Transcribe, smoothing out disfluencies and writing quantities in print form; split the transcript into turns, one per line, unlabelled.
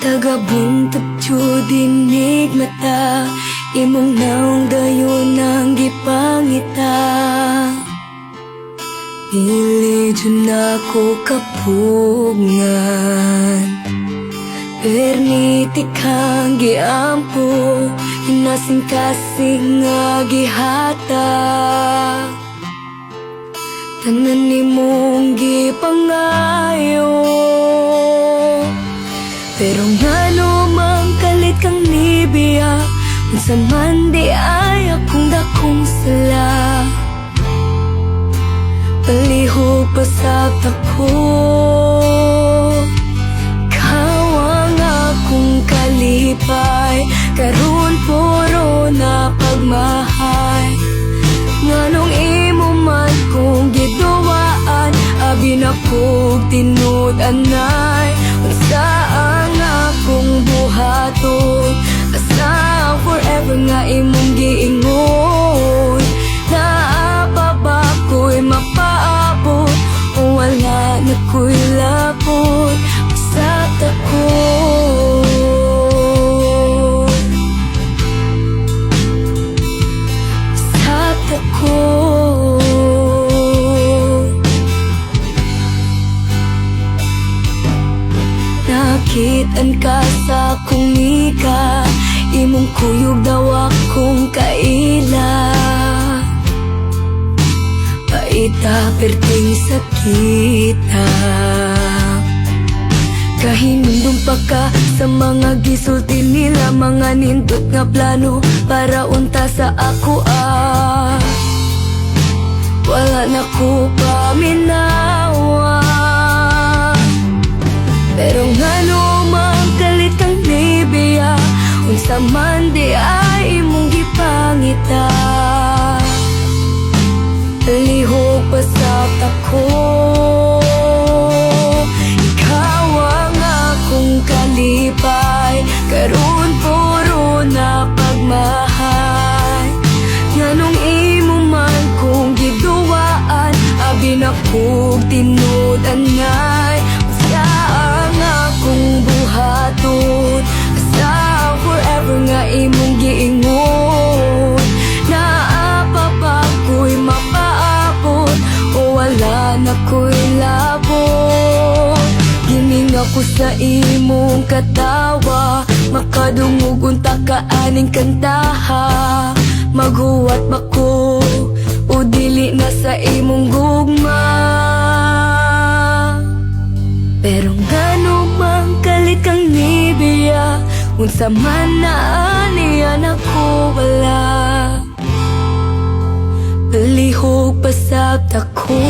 Tagabuntag dinig mata, imong naong dayon ang gipangita. Dili dyan ako kapungan, pernitik kang giampo, hinasing-kasing nga gihata. Tanan nimong gipangayo, pero ngano mang kalit kang nibiya, unsa man di ay akong dakong sala. Palihog pa sa tako, kawang akong kalipay, karon puro na pagmahay. Nganong imo man kong giduwaan, abi na kog tinud anay. Unsa ang akong buhaton, asa ang forever nga imong giingon. Naapa ba ko'y mapaabot, o wala na ko'y lapot sa tako. Nakitaan ka sa akong mika, imong kuyog daw akong kaila. Paita perting sakita, kahinundong pa ka sa mga gisulti nila, mga nindot nga plano para unta sa ako wala na ko paminawa. Pero ngano mang kalit kang nibiya, unsa man di ay imong gipangita. Lihog pa sa tako, ikaw ang akong kalipay, karon puro na pagmahay. Nganong imo man kong giduwaan, abi na kog tinud anay. Usa ang akong buhaton, asa forever nga imong giingon. Naapa ba ko'y mapaabot, o wala na ko'y labot. Gining ako sa imong katawa, makadungog unta ka aning kantaha. Maghuwat ba ko, o dili na sa imong gugma. Pero ngano mang kalit kang nibiya, unsa man na aniyan ako wala. Palihog pa sa tako,